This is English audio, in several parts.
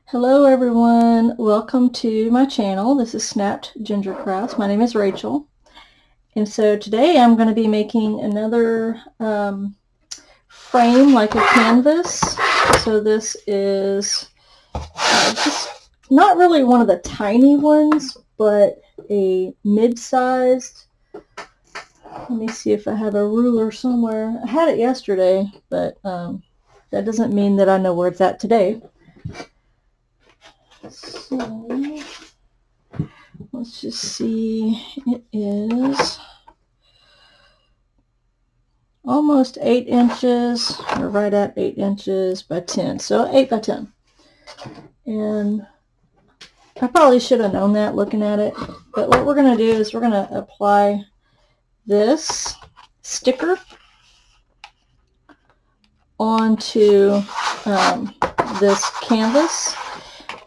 Hello everyone, welcome to my channel. This is Snapped Ginger Crafts. My name is Rachel, and so today I'm going to be making another frame like a canvas. So this is just not really one of the tiny ones, but a mid-sized. Let me see if I have a ruler somewhere. I had it yesterday, but that doesn't mean that I know where it's at today. So let's just see, it is almost 8 inches, or right at 8 inches by 10, so 8 by 10. And I probably should have known that looking at it, but what we're going to do is we're going to apply this sticker onto this canvas,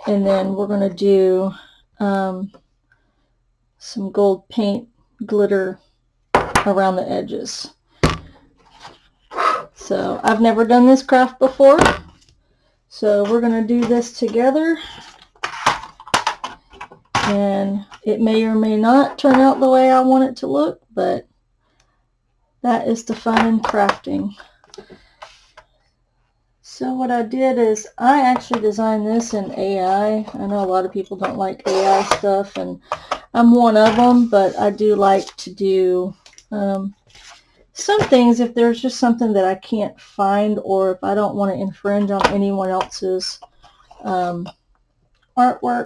and then we're going to do some gold paint glitter around the edges. So I've never done this craft before, so we're going to do this together, and it may or may not turn out the way I want it to look, but that is the fun in crafting. So what I did is I actually designed this in AI. I know a lot of people don't like AI stuff, and I'm one of them, but I do like to do some things if there's just something that I can't find, or if I don't want to infringe on anyone else's artwork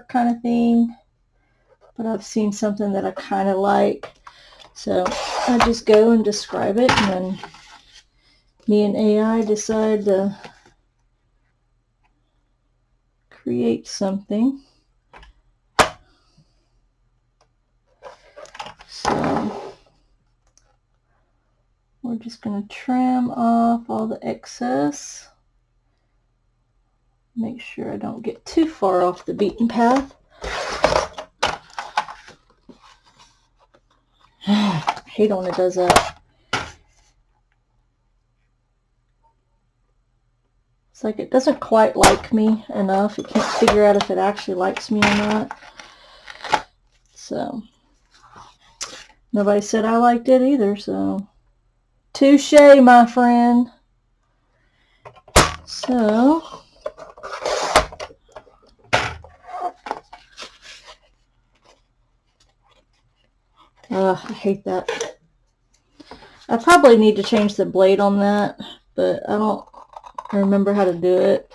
kind of thing, but I've seen something that I kind of like, so I just go and describe it, and then me and AI decide to create something. So we're just going to trim off all the excess. Make sure I don't get too far off the beaten path. I hate when it does that. It's like it doesn't quite like me enough. It can't figure out if it actually likes me or not. So nobody said I liked it either, so touche, my friend. So I hate that. I probably need to change the blade on that, but I don't remember how to do it.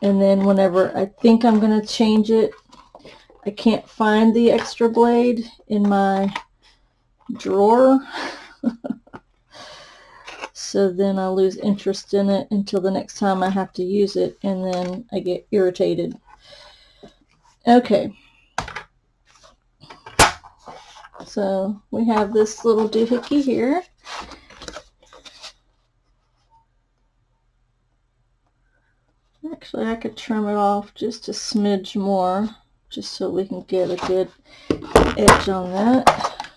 And then whenever I think I'm going to change it, I can't find the extra blade in my drawer. So then I lose interest in it until the next time I have to use it, and then I get irritated. Okay. So we have this little doohickey here. Actually, I could trim it off just a smidge more, just so we can get a good edge on that.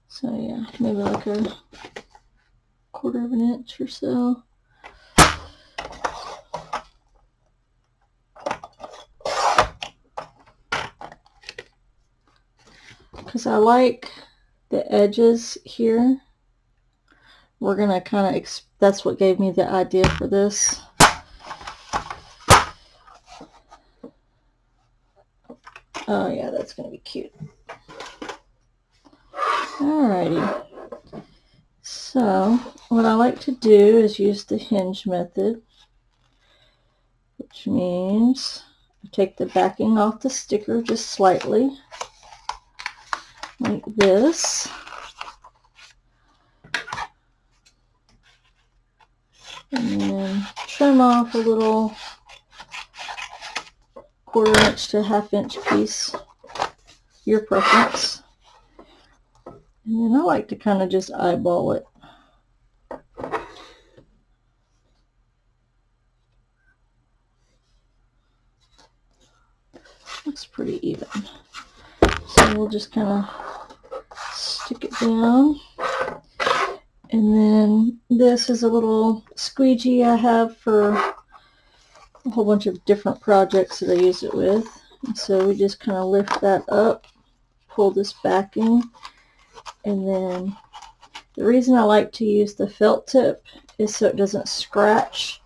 So yeah, maybe like a 1/4 of an inch or so. Because I like the edges here. We're going to kind of, that's what gave me the idea for this. Oh yeah, that's going to be cute. Alrighty. So what I like to do is use the hinge method, which means I take the backing off the sticker just slightly, like this. And then trim off a little 1/4 inch to 1/2 inch piece, your preference. And then I like to kind of just eyeball it. Looks pretty even. So we'll just kind of stick it down. And then this is a little squeegee I have for a whole bunch of different projects that I use it with. And so we just kind of lift that up, pull this backing, and then the reason I like to use the felt tip is so it doesn't scratch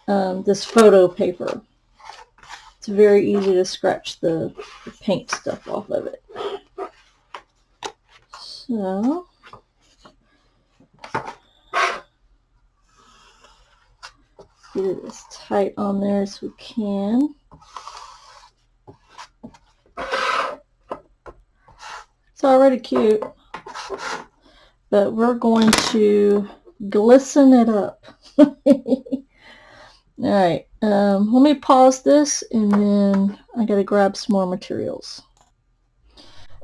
this photo paper. It's very easy to scratch the paint stuff off of it. So get it as tight on there as we can. It's already cute, but we're going to glisten it up. Alright, let me pause this and then I gotta grab some more materials.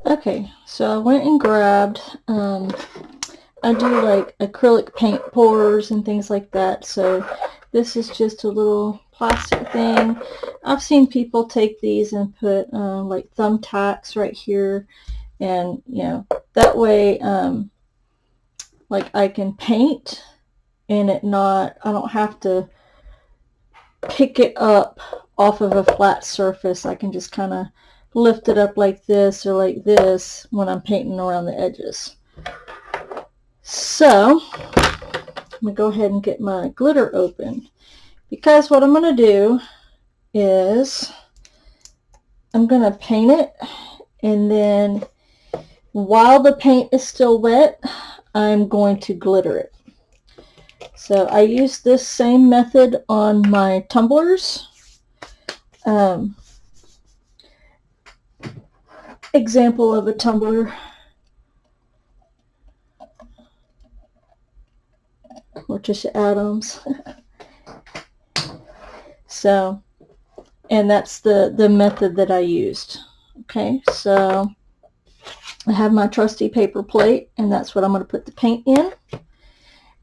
Okay, so I went and grabbed, I do like acrylic paint pours and things like that, so this is just a little plastic thing. I've seen people take these and put like thumbtacks right here, and you know, that way like I can paint and I don't have to pick it up off of a flat surface. I can just kind of lift it up like this or like this when I'm painting around the edges. So I'm going to go ahead and get my glitter open, because what I'm going to do is I'm going to paint it, and then while the paint is still wet, I'm going to glitter it. So I use this same method on my tumblers. Example of a tumbler. Morticia Adams. So, and that's the method that I used. Okay, so I have my trusty paper plate, and that's what I'm going to put the paint in.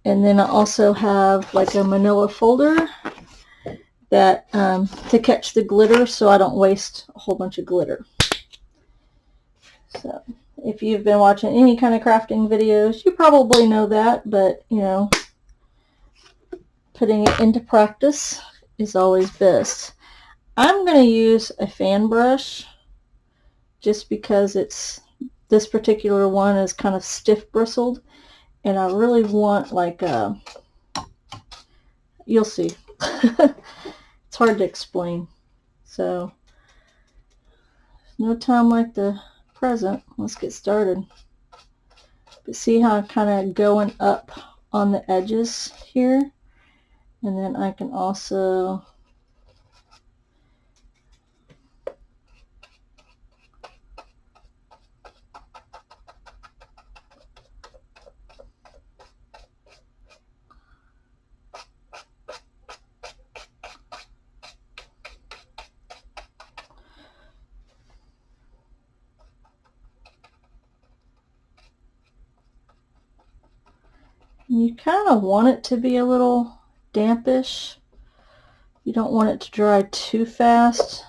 And then I also have like a manila folder that to catch the glitter, so I don't waste a whole bunch of glitter. So if you've been watching any kind of crafting videos, you probably know that, but you know, putting it into practice is always best. I'm going to use a fan brush just because this particular one is kind of stiff bristled, and I really want like a, you'll see. It's hard to explain. So no time like the present. Let's get started. But see how I'm kind of going up on the edges here, and then I can also you kind of want it to be a little dampish. You don't want it to dry too fast.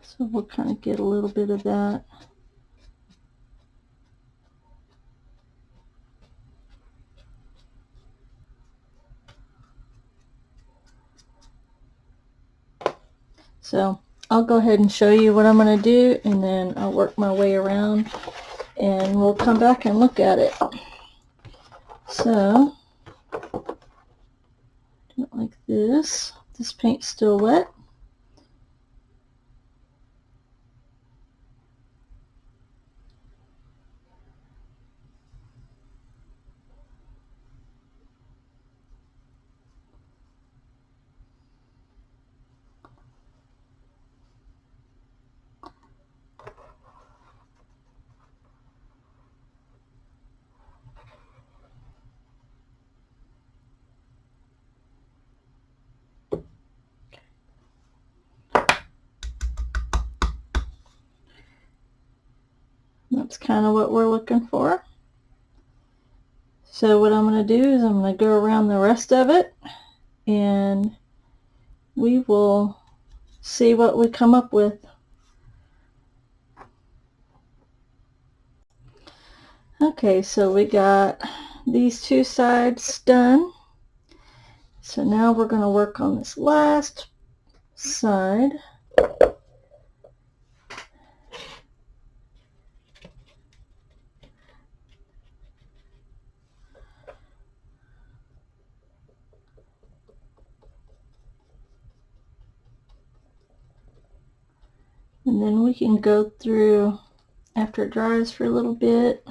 So we'll kind of get a little bit of that. So I'll go ahead and show you what I'm going to do, and then I'll work my way around and we'll come back and look at it. So do it like this. This paint's still wet. That's kind of what we're looking for. So what I'm going to do is I'm going to go around the rest of it, and we will see what we come up with. Okay, so we got these two sides done. So now we're going to work on this last side. And then we can go through after it dries for a little bit,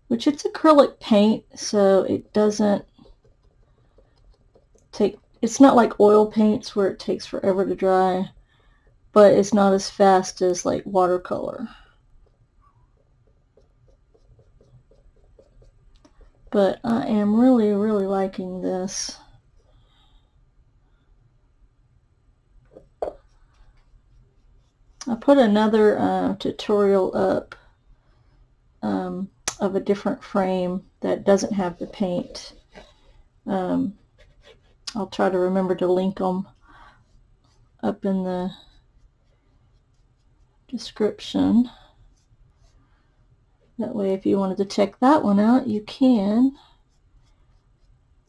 which it's acrylic paint, so it doesn't take, it's not like oil paints where it takes forever to dry, but it's not as fast as like watercolor. But I am really liking this. I put another tutorial up of a different frame that doesn't have the paint. I'll try to remember to link them up in the description. That way if you wanted to check that one out, you can.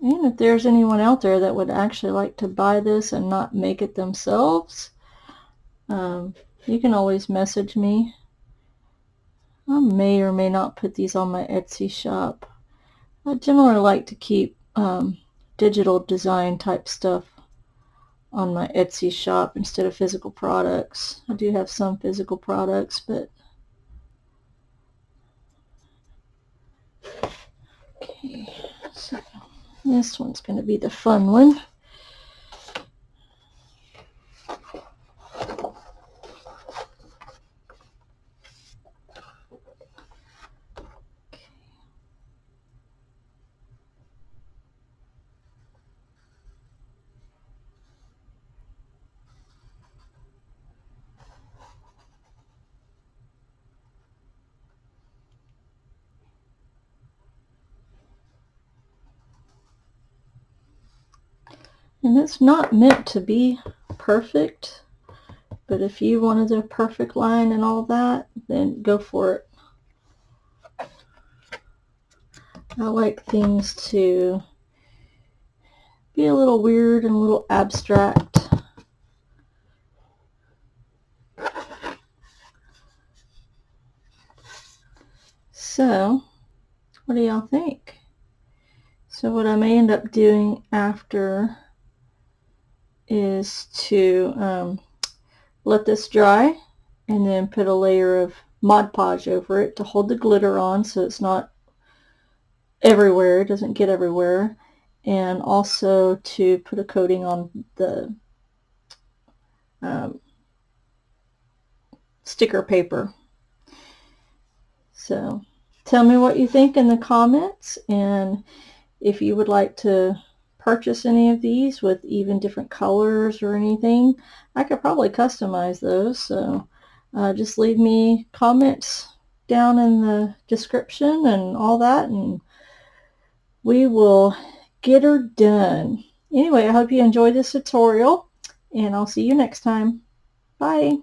And if there's anyone out there that would actually like to buy this and not make it themselves, you can always message me. I may or may not put these on my Etsy shop. I generally like to keep digital design type stuff on my Etsy shop instead of physical products. I do have some physical products, but okay, so this one's going to be the fun one. And it's not meant to be perfect, but if you wanted a perfect line and all that, then go for it. I like things to be a little weird and a little abstract. So, what do y'all think? So what I may end up doing after is to let this dry and then put a layer of Mod Podge over it to hold the glitter on so it's not everywhere, it doesn't get everywhere, and also to put a coating on the sticker paper. So tell me what you think in the comments, and if you would like to purchase any of these with even different colors or anything, I could probably customize those. So just leave me comments down in the description and all that, and we will get her done. Anyway, I hope you enjoyed this tutorial, and I'll see you next time. Bye.